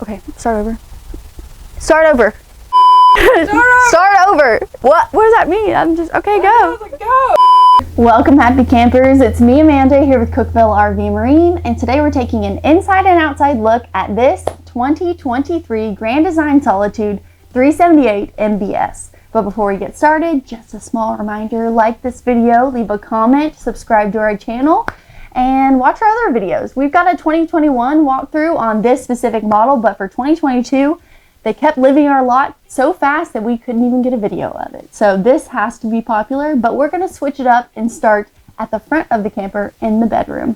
Okay, start over. Start over. Start over. What does that mean? I'm just, okay, go. Welcome, happy campers. It's me, Amanda, here with Cookeville RV Marine, and today we're taking an inside and outside look at this 2023 Grand Design Solitude 378 MBS. But before we get started, just a small reminder, like this video, leave a comment, subscribe to our channel, and watch our other videos. We've got a 2021 walkthrough on this specific model, but for 2022, they kept living our lot so fast that we couldn't even get a video of it. So this has to be popular, but we're gonna switch it up and start at the front of the camper in the bedroom.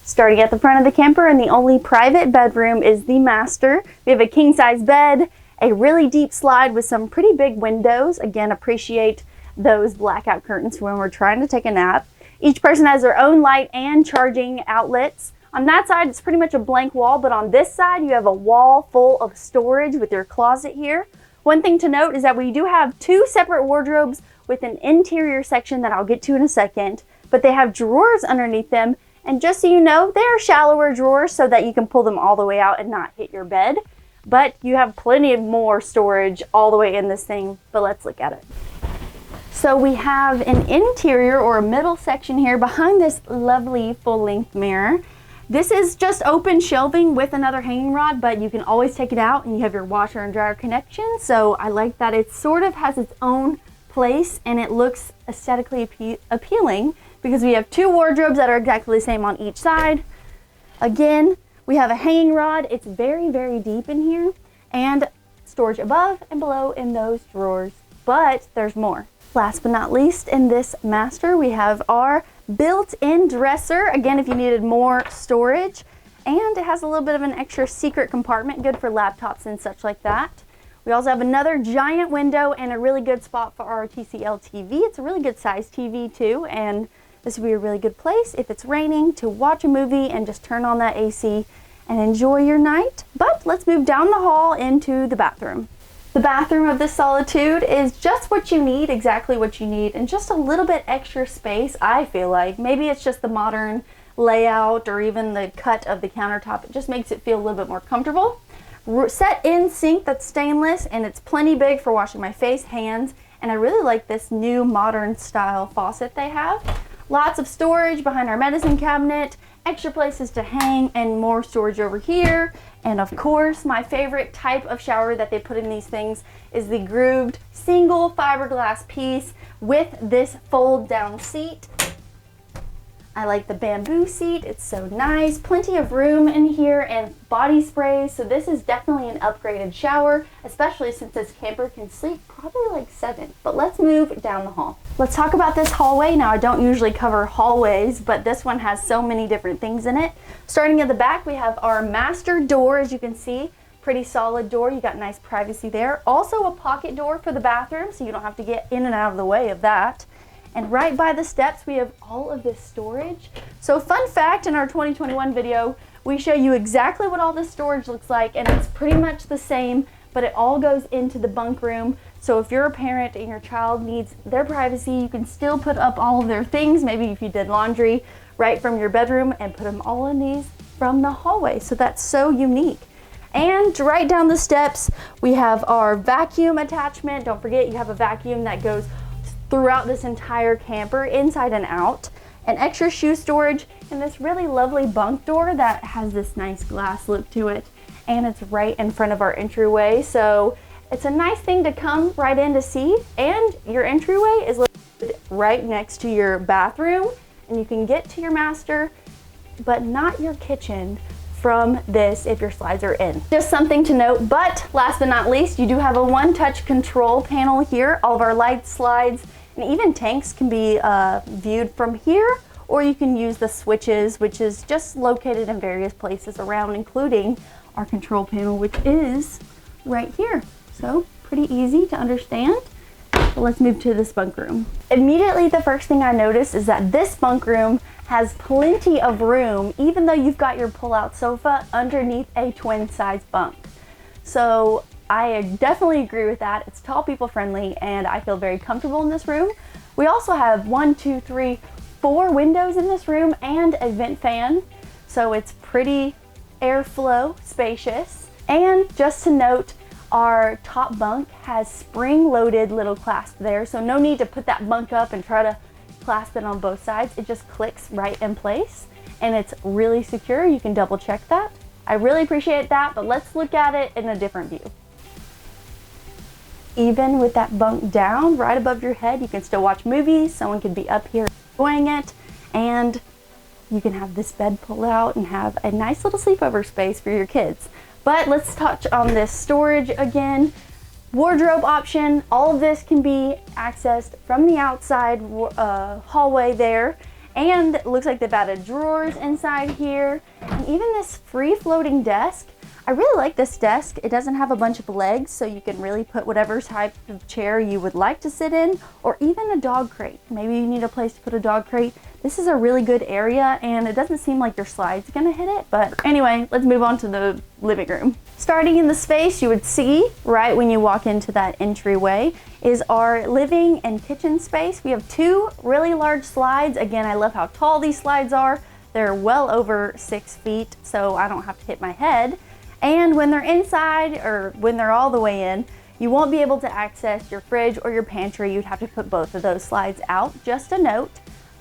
Starting at the front of the camper, and the only private bedroom is the master. We have a king-size bed, a really deep slide with some pretty big windows. Again, appreciate those blackout curtains when we're trying to take a nap. Each person has their own light and charging outlets. On that side, it's pretty much a blank wall, but on this side, you have a wall full of storage with your closet here. One thing to note is that we do have two separate wardrobes with an interior section that I'll get to in a second, but they have drawers underneath them. And just so you know, they're shallower drawers so that you can pull them all the way out and not hit your bed. But you have plenty of more storage all the way in this thing, but let's look at it. So we have an interior or a middle section here behind this lovely full-length mirror. This is just open shelving with another hanging rod, but you can always take it out and you have your washer and dryer connection. So I like that it sort of has its own place and it looks aesthetically appealing because we have two wardrobes that are exactly the same on each side. Again, we have a hanging rod. It's very, very deep in here, and storage above and below in those drawers, but there's more. Last but not least, in this master, we have our built-in dresser. Again, if you needed more storage, and it has a little bit of an extra secret compartment, good for laptops and such like that. We also have another giant window and a really good spot for our TCL TV. It's a really good size TV too, and this would be a really good place if it's raining to watch a movie and just turn on that AC and enjoy your night. But let's move down the hall into the bathroom. The bathroom of this Solitude is just what you need, exactly what you need, and just a little bit extra space, I feel like. Maybe it's just the modern layout or even the cut of the countertop. It just makes it feel a little bit more comfortable. Set in sink that's stainless, and it's plenty big for washing my face, hands, and I really like this new modern style faucet they have. Lots of storage behind our medicine cabinet, extra places to hang, and more storage over here. And of course, my favorite type of shower that they put in these things is the grooved single fiberglass piece with this fold down seat. I like the bamboo seat, it's so nice. Plenty of room in here and body sprays, so this is definitely an upgraded shower, especially since this camper can sleep probably like 7. But let's move down the hall. Let's talk about this hallway. Now, I don't usually cover hallways, but this one has so many different things in it. Starting at the back, we have our master door, as you can see. Pretty solid door, you got nice privacy there. Also a pocket door for the bathroom, so you don't have to get in and out of the way of that. And right by the steps, we have all of this storage. So fun fact, in our 2021 video, we show you exactly what all this storage looks like, and it's pretty much the same, but it all goes into the bunk room. So if you're a parent and your child needs their privacy, you can still put up all of their things, maybe if you did laundry, right from your bedroom, and put them all in these from the hallway. So that's so unique. And right down the steps, we have our vacuum attachment. Don't forget, you have a vacuum that goes throughout this entire camper, inside and out, and extra shoe storage, and this really lovely bunk door that has this nice glass look to it, and it's right in front of our entryway, so it's a nice thing to come right in to see. And your entryway is located right next to your bathroom, and you can get to your master, but not your kitchen from this if your slides are in. Just something to note. But last but not least, you do have a one-touch control panel here. All of our lights, slides, and even tanks can be viewed from here, or you can use the switches, which is just located in various places around, including our control panel, which is right here. So pretty easy to understand. But let's move to this bunk room. Immediately, the first thing I noticed is that this bunk room has plenty of room, even though you've got your pull-out sofa underneath a twin-size bunk. So I definitely agree with that. It's tall people friendly, and I feel very comfortable in this room. We also have 4 windows in this room and a vent fan, so it's pretty airflow spacious. And just to note, our top bunk has spring-loaded little clasp there, so no need to put that bunk up and try to clasp it on both sides. It just clicks right in place, and it's really secure. You can double check that. I really appreciate that, but let's look at it in a different view. Even with that bunk down right above your head, you can still watch movies. Someone could be up here enjoying it, and you can have this bed pull out and have a nice little sleepover space for your kids. But let's touch on this storage again. Wardrobe option. All of this can be accessed from the outside hallway there. And it looks like they've added drawers inside here. And even this free floating desk. I really like this desk. It doesn't have a bunch of legs, so you can really put whatever type of chair you would like to sit in, or even a dog crate. Maybe you need a place to put a dog crate. This is a really good area, and it doesn't seem like your slide's gonna hit it, but anyway, let's move on to the living room. Starting in the space, you would see right when you walk into that entryway is our living and kitchen space. We have two really large slides. Again, I love how tall these slides are. They're well over 6 feet, so I don't have to hit my head. And when they're inside, or when they're all the way in, you won't be able to access your fridge or your pantry. You'd have to put both of those slides out, just a note.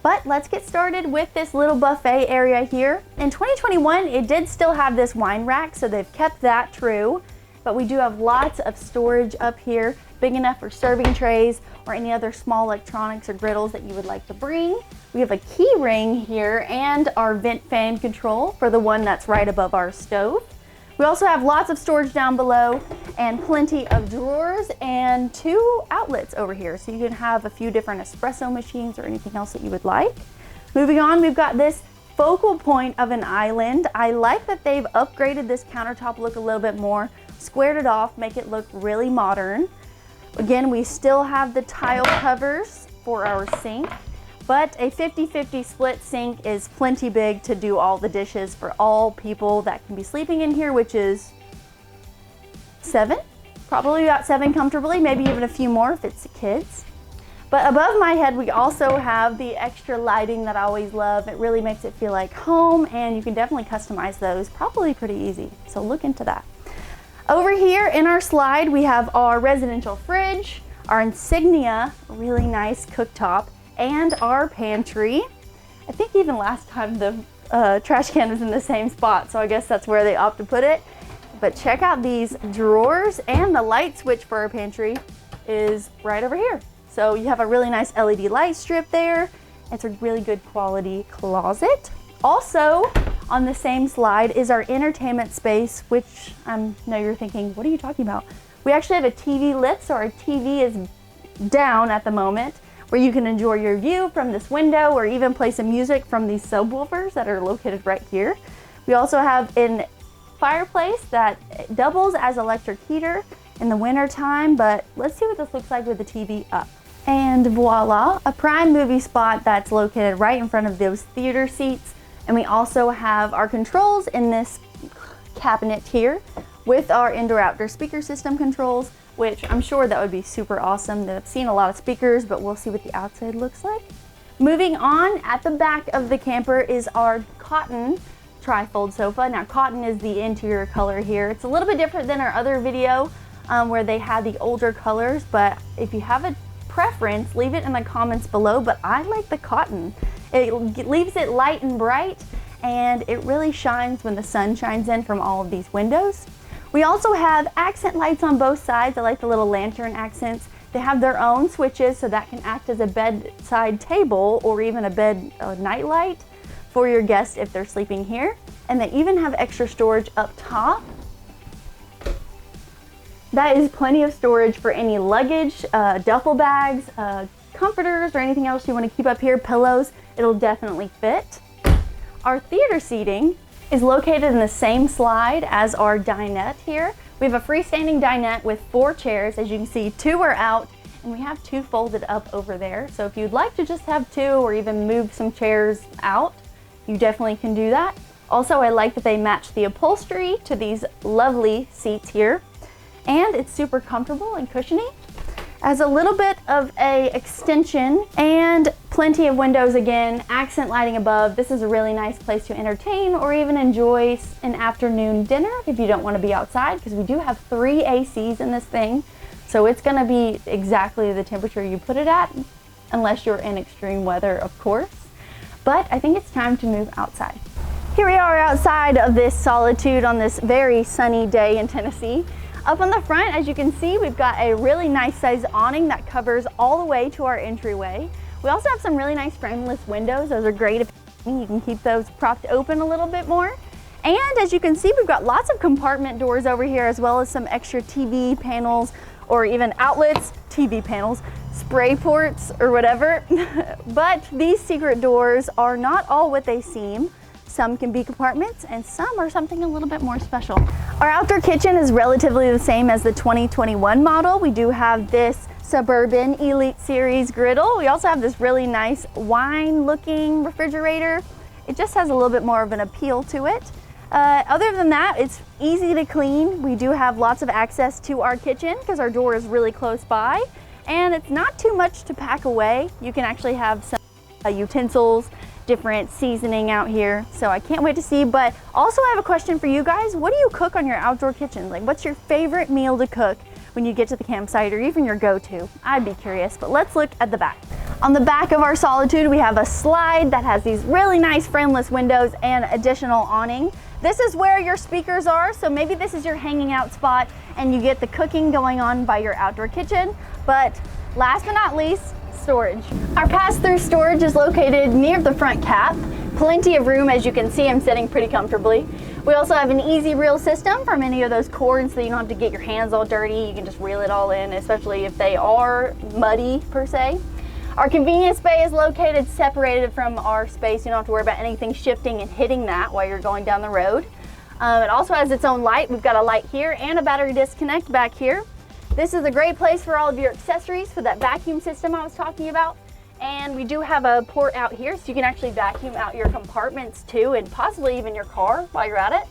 But let's get started with this little buffet area here. In 2021, it did still have this wine rack, so they've kept that true. But we do have lots of storage up here, big enough for serving trays or any other small electronics or griddles that you would like to bring. We have a key ring here and our vent fan control for the one that's right above our stove. We also have lots of storage down below and plenty of drawers and 2 outlets over here. So you can have a few different espresso machines or anything else that you would like. Moving on, we've got this focal point of an island. I like that they've upgraded this countertop look a little bit more, squared it off, make it look really modern. Again, we still have the tile covers for our sink. But a 50-50 split sink is plenty big to do all the dishes for all people that can be sleeping in here, which is 7, probably about 7 comfortably, maybe even a few more if it's the kids. But above my head, we also have the extra lighting that I always love. It really makes it feel like home, and you can definitely customize those, probably pretty easy. So look into that. Over here in our slide, we have our residential fridge, our Insignia, really nice cooktop, and our pantry. I think even last time the trash can was in the same spot, so I guess that's where they opt to put it. But check out these drawers, and the light switch for our pantry is right over here. So you have a really nice LED light strip there. It's a really good quality closet. Also on the same slide is our entertainment space, which I know you're thinking, what are you talking about? We actually have a TV lit, so our TV is down at the moment, where you can enjoy your view from this window or even play some music from these subwoofers that are located right here. We also have a fireplace that doubles as electric heater in the winter time, but let's see what this looks like with the TV up. And voila, a prime movie spot that's located right in front of those theater seats. And we also have our controls in this cabinet here with our indoor-outdoor speaker system controls, which I'm sure that would be super awesome. I've seen a lot of speakers, but we'll see what the outside looks like. Moving on, at the back of the camper is our cotton tri-fold sofa. Now, cotton is the interior color here. It's a little bit different than our other video where they had the older colors, but if you have a preference, leave it in the comments below, but I like the cotton. It leaves it light and bright, and it really shines when the sun shines in from all of these windows. We also have accent lights on both sides. I like the little lantern accents. They have their own switches, so that can act as a bedside table or even a bed night light for your guests if they're sleeping here. And they even have extra storage up top. That is plenty of storage for any luggage, duffel bags, comforters, or anything else you want to keep up here, pillows. It'll definitely fit. Our theater seating is located in the same slide as our dinette here. We have a freestanding dinette with 4 chairs. As you can see, 2 are out, and we have 2 folded up over there. So if you'd like to just have 2 or even move some chairs out, you definitely can do that. Also, I like that they match the upholstery to these lovely seats here, and it's super comfortable and cushiony. As a little bit of a extension and Plenty of windows again, accent lighting above. This is a really nice place to entertain or even enjoy an afternoon dinner if you don't want to be outside, because we do have 3 ACs in this thing. So it's going to be exactly the temperature you put it at, unless you're in extreme weather, of course. But I think it's time to move outside. Here we are outside of this Solitude on this very sunny day in Tennessee. Up on the front, as you can see, we've got a really nice size awning that covers all the way to our entryway. We also have some really nice frameless windows. Those are great if you can keep those propped open a little bit more. And as you can see, we've got lots of compartment doors over here, as well as some extra TV panels or even outlets, TV panels, spray ports or whatever. But these secret doors are not all what they seem. Some can be compartments and some are something a little bit more special. Our outdoor kitchen is relatively the same as the 2021 model. We do have this Suburban Elite Series griddle. We also have this really nice wine looking refrigerator. It just has a little bit more of an appeal to it. Other than that, it's easy to clean. We do have lots of access to our kitchen because our door is really close by, and it's not too much to pack away. You can actually have some utensils, different seasoning out here. So I can't wait to see. But also I have a question for you guys. What do you cook on your outdoor kitchen? Like, what's your favorite meal to cook when you get to the campsite, or even your go-to? I'd be curious, but let's look at the back. On the back of our Solitude, we have a slide that has these really nice frameless windows and additional awning. This is where your speakers are, so maybe this is your hanging out spot and you get the cooking going on by your outdoor kitchen. But last but not least, storage. Our pass-through storage is located near the front cap. Plenty of room, as you can see. I'm sitting pretty comfortably. We also have an easy reel system for many of those cords, so you don't have to get your hands all dirty. You can just reel it all in, especially if they are muddy per se. Our convenience bay is located separated from our space. You don't have to worry about anything shifting and hitting that while you're going down the road. It also has its own light. We've got a light here and a battery disconnect back here. This is a great place for all of your accessories for that vacuum system I was talking about. And we do have a port out here, so you can actually vacuum out your compartments too, and possibly even your car while you're at it.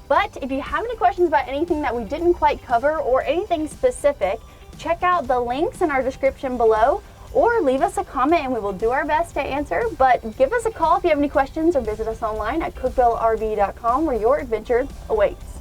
But if you have any questions about anything that we didn't quite cover or anything specific, check out the links in our description below, or leave us a comment and we will do our best to answer. But give us a call if you have any questions, or visit us online at cookvillerv.com, where your adventure awaits.